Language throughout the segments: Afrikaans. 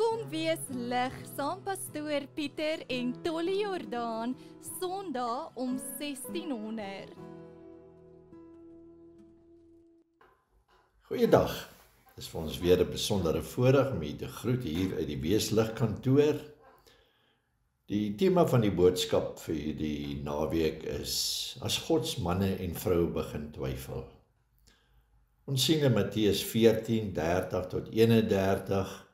Kom wees lig saam pastoor Pieter en Tolly Jordaan, Sondag om 1600. Goeiedag, dit is vir ons weer 'n besondere voorreg om u te groet hier uit die Weeslig kantoor. Die tema van die boodskap vir die naweek is, as Gods manne en vroue begin twyfel. Ons sien in Matteus 14, 30 tot 31,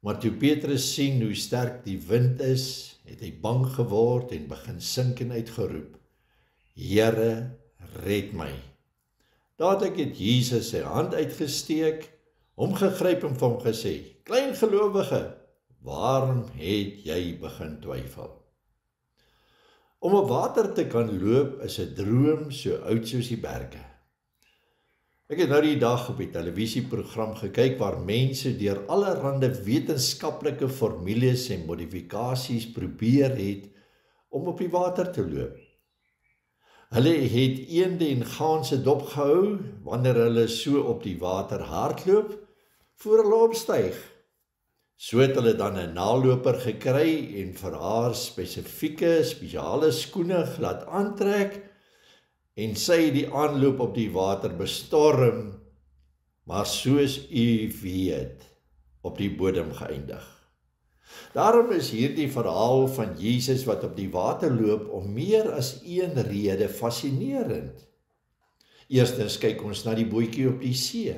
maar toe Petrus sien hoe sterk die wind is, het hy bang geword en begin sink en uitgeroep, Here, red my. Dadelik het Jesus sy hand uitgesteek, hom gegryp en vir hom gesê, klein gelowige, waarom het jy begin twyfel? Om op water te kan loop is 'n droom so oud soos die berge. Ek het nou die dag op die televisieprogram gekyk waar mense deur allerlei wetenskaplike formules en modifikasies probeer het om op die water te loop. Hulle het eende en ganse dopgehou wanneer hulle so op die water hardloop voor hulle opstyg. So het hulle dan 'n naloper gekry en vir haar spesiale skoene laat aantrek en sy het die aanloop op die water bestorm, maar soos u weet, op die bodem geëindig. Daarom is hierdie verhaal van Jesus wat op die water loop om meer as een rede fascinerend. Eerstens kyk ons na die bootjie op die see.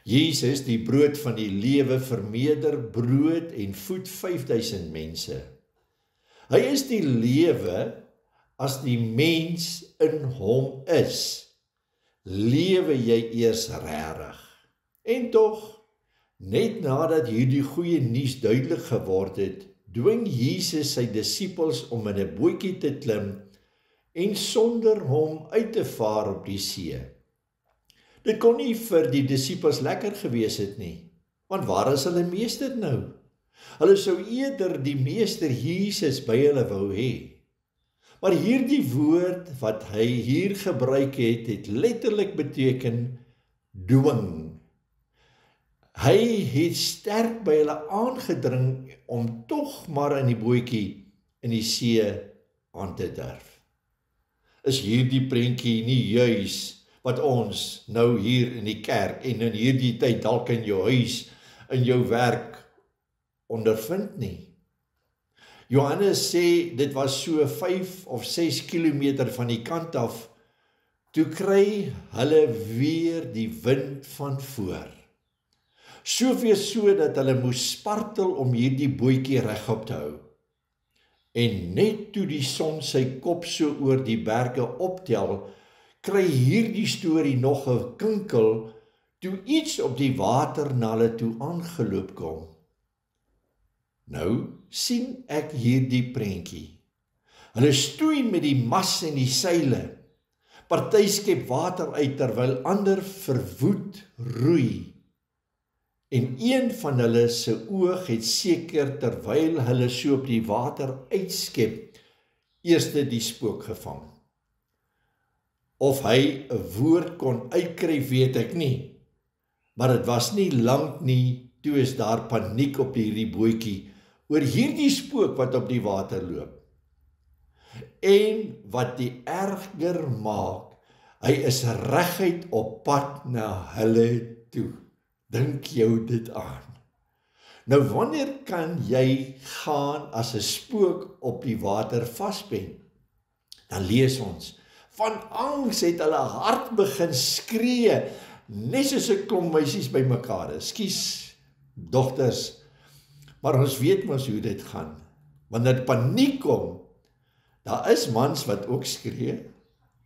Jesus, die brood van die lewe, vermeerder brood en voed 5000 mense. Hy is die lewe as die mens in hom is. Lewe jy eers regtig. En tog, net nadat hierdie goeie nuus duidelik geword het, dwing Jesus sy disippels om in 'n bootjie te klim en sonder hom uit te vaar op die see. Dit kon nie vir die disippels lekker gewees het nie, want waar is hulle meester nou? Hulle sou eerder die meester Jesus by hulle wou hê. Maar hierdie woord wat hy hier gebruik het, het letterlik beteken dwing. Hy het sterk by hulle aangedring om tog maar in die bootjie in die see aan te durf. Is hierdie prentjie nie juis wat ons nou hier in die kerk en in hierdie tyd dalk in jou huis, in jou werk ondervind nie? Johannes sê dit was so 5 of 6 kilometer van die kant af, toe kry hulle weer die wind van voor. Soveel so dat hulle moes spartel om hierdie bootjie regop te hou. En net toe die son sy kop so oor die berge optel, kry hierdie storie nog 'n kinkel toe iets op die water na hulle toe aangeloop kom. Nou sien ek hierdie prentjie. Hulle stoei met die mas en die seile. Party skep water uit terwyl ander verwoed roei. En een van hulle se oog het seker terwyl hulle so op die water uitskep, eerste die spook gevang. Of hy 'n woord kon uitkry, weet ek nie. Maar dit was nie lank nie, toe is daar paniek op hierdie bootjie oor hierdie spook wat op die water loop. En wat die erger maak, hy is reguit op pad na hulle toe. Dink jou dit aan. Nou wanneer kan jy gaan as 'n spook op die water vaspen? Dan lees ons, van angs het hulle hart begin skree, net soos 'n klomp meisies bymekaar. Ekskuus, dogters, maar ons weet mos hoe dit gaan. Wanneer paniek kom, daar is mans wat ook skree,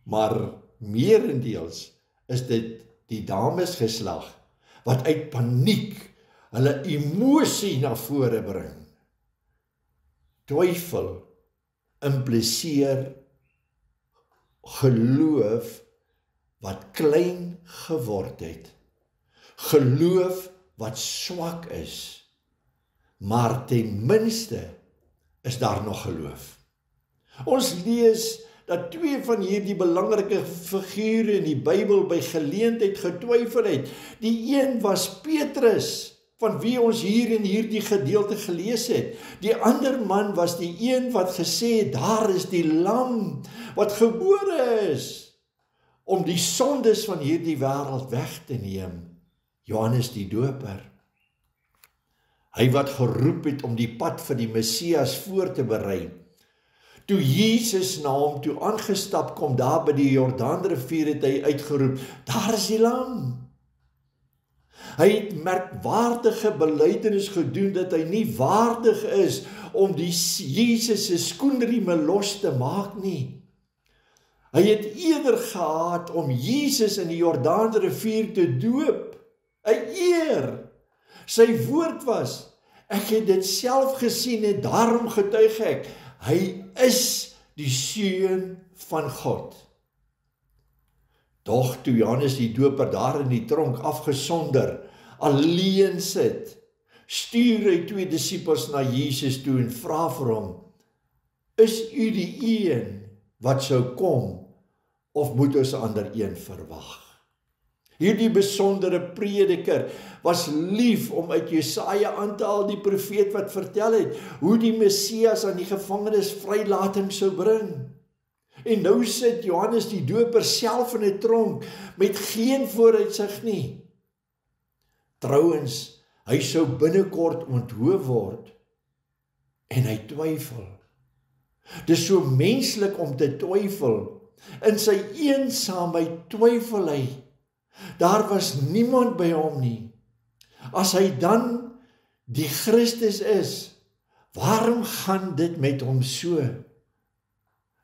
maar meerendeels is dit die damesgeslag wat uit paniek hulle emosie na vore bring. Twyfel impliseer geloof wat klein geword het. Geloof wat swak is. Maar ten minste is daar nog geloof. Ons lees dat 2 van hierdie belangrike figure in die Bybel by geleentheid getwyfel het. Die een was Petrus van wie ons hier in hierdie gedeelte gelees het. Die ander man was die een wat gesê het, daar is die lam wat gebore is om die sondes van hierdie wêreld weg te neem. Johannes die Doper. Hy wat geroep het om die pad vir die Messias voor te berei. Toe Jesus na hom toe aangestap kom, daar by die Jordaanrivier het hy uitgeroep, daar is die lam. Hy het merkwaardige belydenis gedoen dat hy nie waardig is om die Jesus se skoenrieme los te maak nie. Hy het eerder gehad om Jesus in die Jordaanrivier te doop, 'n eer. Sy woord was, ek het dit self gesien en daarom getuig ek, hy is die Seun van God. Doch toe Johannes die Doper daar in die tronk afgesonder, alleen sit, stuur hy 2 disippels na Jesus toe en vra vir hom, is u die een wat sou kom, of moet ons 'n ander een verwag? Hierdie besondere prediker was lief om uit Jesaja aan te haal, die profeet wat vertel het, hoe die Messias aan die gevangenes vrylating sou bring. En nou sit Johannes die Doper self in 'n tronk, met geen vooruitsig nie. Trouwens, hy sou binnekort onthoof word, en hy twyfel. Dis so menslik om te twyfel, in sy eensaamheid twyfel hy. Daar was niemand by hom nie. As hy dan die Christus is, waarom gaan dit met hom so?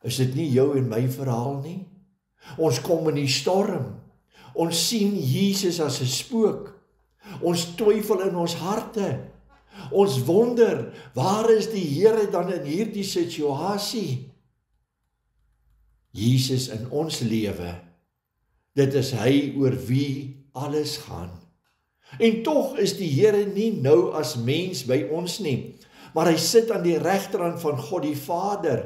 Is dit nie jou en my verhaal nie? Ons kom in die storm. Ons sien Jesus as 'n spook. Ons twyfel in ons harte. Ons wonder, waar is die Here dan in hierdie situasie? Jesus in ons lewe, dit is hy oor wie alles gaan. En tog is die Here nie nou as mens by ons nie, maar hy sit aan die regterhand van God die Vader.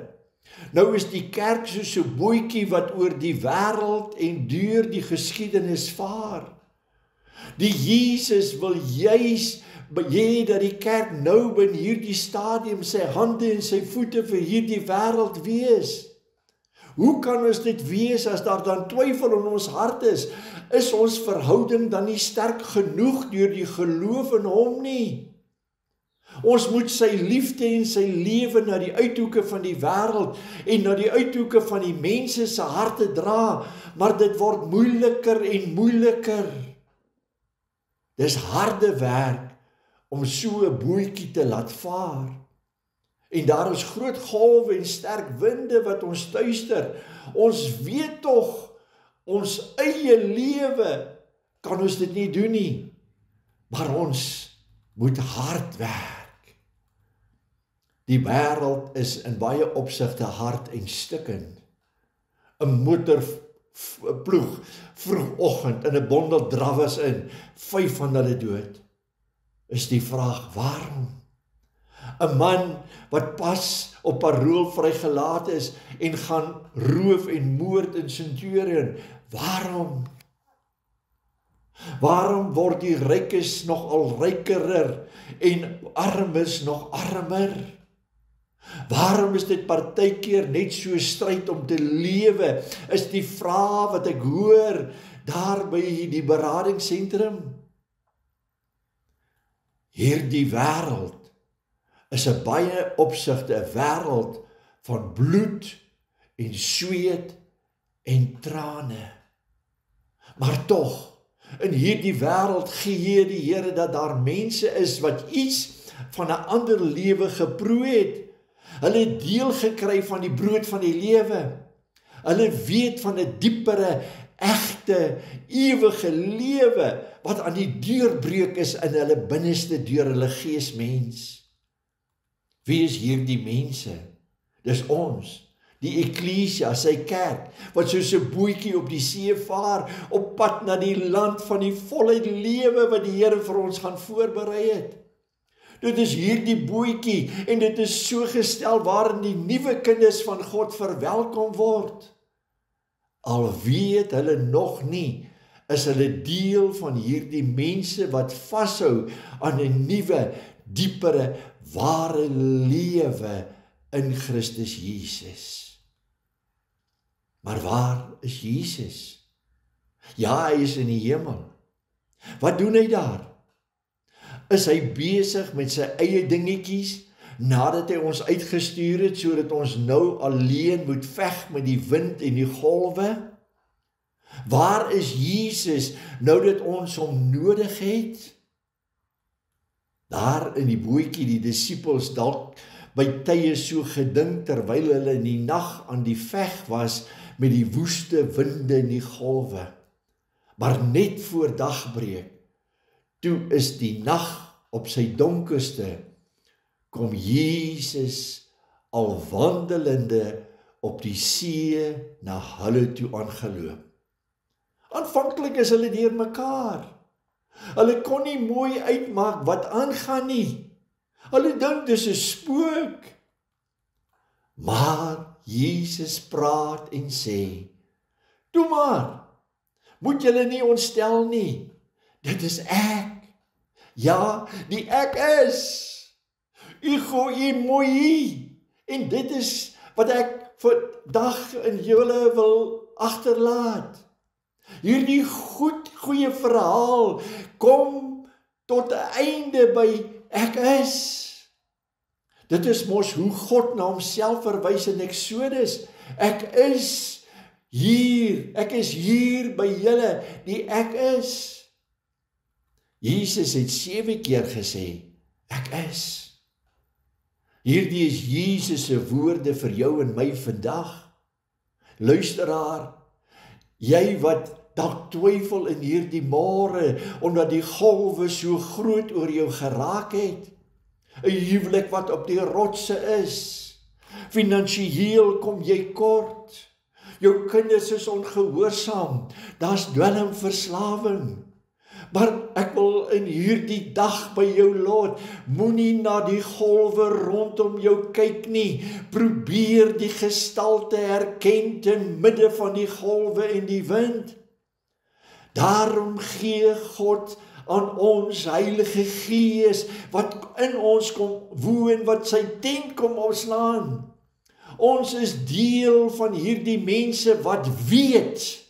Nou is die kerk soos 'n bootjie wat oor die wêreld en deur die geskiedenis vaar. Die Jesus wil juis hê dat die kerk nou by hierdie stadium sy hande en sy voete vir hierdie wêreld wees. Hoe kan ons dit wees as daar dan twyfel in ons hart is? Is ons verhouding dan nie sterk genoeg deur die geloof in hom nie? Ons moet sy liefde en sy lewe na die uithoeke van die wêreld en na die uithoeke van die mense se harte dra, maar dit word moeiliker en moeiliker. Dis harde werk om so 'n bootjie te laat vaar. En daar is groot golwe en sterk winde wat ons tuister. Ons weet tog, ons eie lewe kan ons dit nie doen nie, maar ons moet hard werk. Die wêreld is in baie opsigte hard en stikkend. 'n motorploeg vroegoggend in 'n bondel drawers in, 5 van hulle dood. Is die vraag, waarom? 'n man wat pas op parool vrygelaat is en gaan roof en moord in Centurion, waarom? Waarom word die rykes nog al rykerer en armes nog armer? Waarom is dit partykeer net so stryd om te lewe, is die vraag wat ek hoor daar by die beradingsentrum. Hierdie wêreld is 'n baie opsigte 'n wêreld van bloed en sweet en trane. Maar tog, in hierdie wêreld gee die Here dat daar mense is wat iets van 'n ander lewe geproe het. Hulle het deel gekry van die brood van die lewe. Hulle weet van 'n diepere, egte, ewige lewe wat aan die deurbreek is in hulle binneste deur hulle geesmens. Wie is hierdie mense? Dis ons, die Ekklesia, sy kerk, wat soos 'n bootjie op die see vaar, op pad na die land van die volheid lewe wat die Here vir ons gaan voorberei het. Dit is hierdie bootjie en dit is so gestel waarin die nuwe kinders van God verwelkom word. Al weet hulle nog nie is hulle deel van hierdie mense wat vashou aan 'n nuwe, diepere, ware lewe in Christus Jesus. Maar waar is Jesus? Ja, hy is in die hemel. Wat doen hy daar? Is hy besig met sy eie dingetjies, nadat hy ons uitgestuur het, sodat ons nou alleen moet veg met die wind en die golwe? Waar is Jesus, nou dat ons hom nodig het? Daar in die bootjie, die disippels dalk by tye so gedink, terwyl hulle in die nag aan die veg was, met die woeste winde en die golwe. Maar net voor dagbreek, toe is die nag op sy donkerste, kom Jesus al wandelende op die see na hulle toe aangeloop. Aanvanklik is hulle deur mekaar. Hulle kon nie mooi uitmaak wat aangaan nie. Hulle dink dis 'n spook. Maar Jesus praat en sê, "Toe maar, moet julle nie ontstel nie. Dit is ek. Ja, die ek is. Ego eimoi. En dit is wat ek vandag in julle wil agterlaat. Hierdie goeie verhaal kom tot 'n einde by ek is." Dit is mos hoe God na homself verwys in Eksodus. Ek is hier by julle, die ek is. Jesus het 7 keer gesê, ek is. Hierdie is Jesus se woorde vir jou en my vandag. Luisteraar, jy wat dalk twyfel in hierdie môre, omdat die golwe so groot oor jou geraak het. 'n Huwelik wat op die rotse is. Finansiëel kom jy kort. Jou kinders is ongehoorsaam. Daar's dwelmverslawing. Maar ek wil in hierdie dag by jou laat, moenie na die golwe rondom jou kyk nie. Probeer die gestalte herken te midde van die golwe en die wind. Daarom gee God aan ons Heilige Gees, wat in ons kom woon, wat sy tent kom opslaan. Ons is deel van hierdie mense wat weet,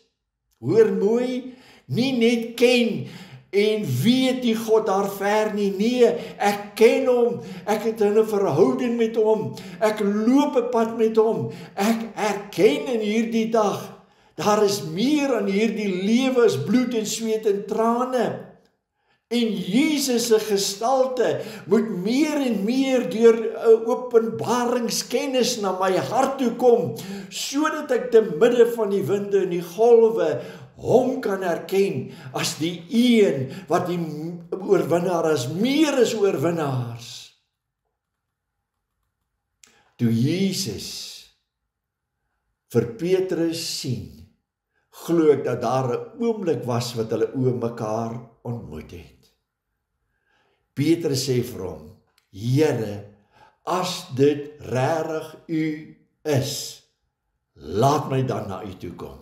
hoor mooi, nie net ken en weet die God daar ver nie. Nee, ek ken hom, ek het 'n verhouding met hom, ek loop 'n pad met hom, ek erken in hierdie dag, daar is meer aan hierdie lewe as bloed en sweet en trane. En Jesus se gestalte moet meer en meer deur 'n openbaringskennis na my hart toe kom, sodat ek te midde van die winde en die golwe hom kan erken as die een wat die oorwinnaar is, meer as oorwinnaars. Toe Jesus vir Petrus sien, glo ek dat daar 'n oomblik was wat hulle oë mekaar ontmoet het. Petrus sê vir hom, Here, as dit regtig u is, laat my dan na u toe kom.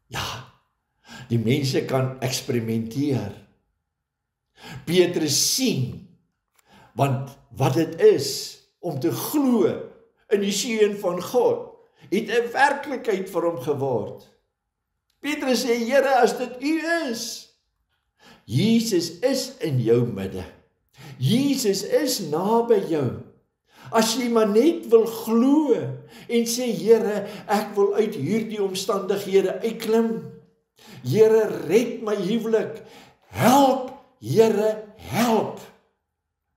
Ja, die mense kan eksperimenteer. Petrus sien, want wat dit is om te glo in die Seun van God, het 'n werklikheid vir hom geword. Petrus sê, Here, as dit u is, Jesus is in jou midde. Jesus is naby jou. As jy maar net wil glo en sê, Here, ek wil uit hierdie omstandighede uitklim. Here, red my huwelik. Help, Here, help.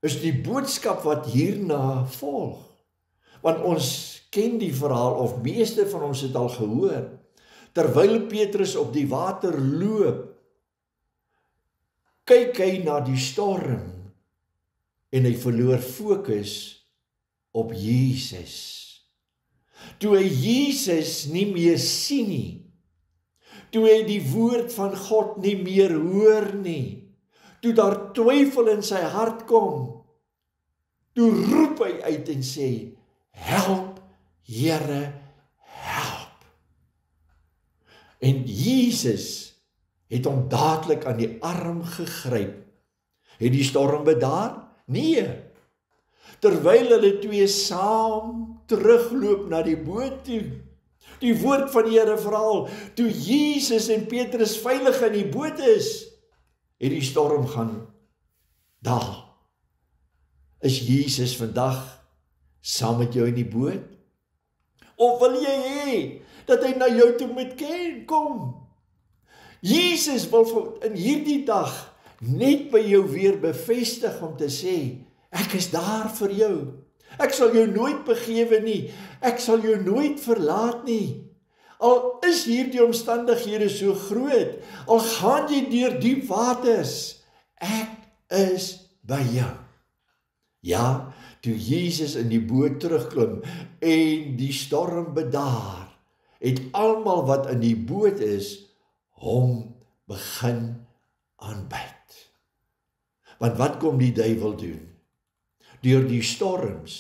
Is die boodskap wat hierna volg. Want ons ken die verhaal, of meeste van ons het al gehoor. Terwyl Petrus op die water loop, kyk hy na die storm en hy verloor fokus op Jesus. Toe hy Jesus nie meer sien nie, toe hy die woord van God nie meer hoor nie, toe daar twyfel in sy hart kom, toe roep hy uit en sê, help, Here, help. En Jesus het hom dadelik aan die arm gegryp. Het die storm bedaar? Nee. Terwyl hulle twee saam terugloop na die boot toe. Die woord van die Here verhaal, toe Jesus en Petrus veilig in die boot is, het die storm gaan daal. Is Jesus vandag saam met jou in die boot? Of wil jy hê dat hy na jou toe moet kom? Jesus wil in hierdie dag net by jou weer bevestig om te sê, ek is daar vir jou. Ek sal jou nooit begewe nie. Ek sal jou nooit verlaat nie. Al is hierdie omstandighede so groot, al gaan jy deur diep waters, ek is by jou. Ja, toe Jesus in die boot terugklim en die storm bedaar, het almal wat in die boot is, hom begin aanbid. Want wat kom die duiwel doen? Deur die storms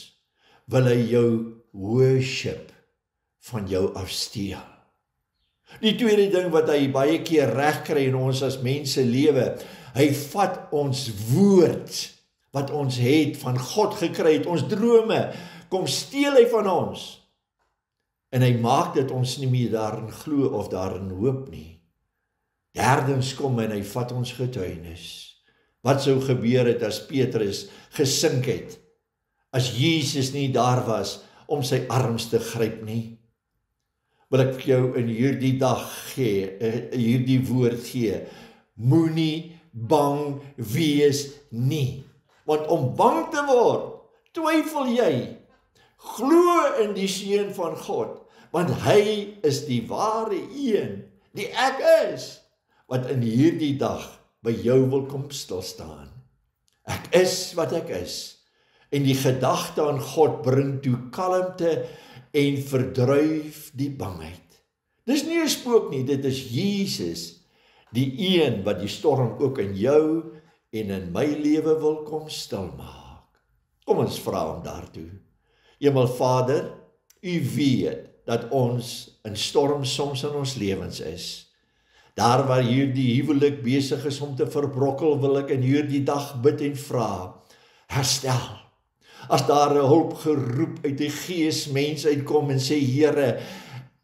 wil hy jou worship van jou afsteel. Die tweede ding wat hy baie keer reg kry in ons as mense lewe, hy vat ons woord wat ons het van God gekry het, ons drome, kom steel hy van ons. En hy maak dit ons nie meer daarin glo of daarin hoop nie. Derdens kom en hy vat ons getuienis. Wat sou gebeur het as Petrus gesink het, as Jesus nie daar was om sy arms te gryp nie? Wil ek vir jou in hierdie dag gee, hierdie woord gee, moenie bang wees nie. Want om bang te word, twyfel jy, glo in die Seun van God, want hy is die ware een, die ek is, wat in hierdie dag by jou wil kom stilstaan. Ek is wat ek is, en die gedagte aan God bring toe kalmte en verdryf die bangheid. Dis nie 'n spook nie, dit is Jesus, die een wat die storm ook in jou en in my lewe wil kom stilmaak. Kom ons vra hom daartoe. Hemelvader, u weet dat ons in storms soms in ons lewens is. Daar waar hierdie huwelik besig is om te verbrokkel, wil ek in hierdie dag bid en vra, herstel. As daar 'n hulpgeroep uit die gees mens uitkom en sê, Here,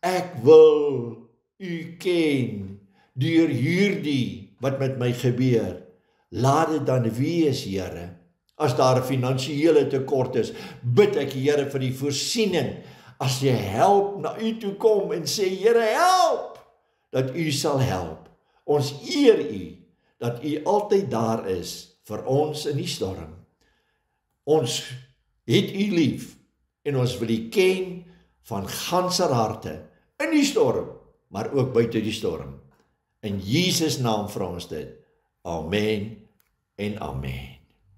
ek wil u ken deur hierdie wat met my gebeur, laat dit dan wees, Here. As daar 'n finansiële tekort is, bid ek, Here, vir die voorsiening. As jy help na u toe kom en sê, Here, help, dat u sal help. Ons eer u, dat u altyd daar is vir ons in die storm. Ons het u lief en ons wil u ken van ganser harte in die storm, maar ook buite die storm. In Jesus naam vra ons dit. Amen en amen.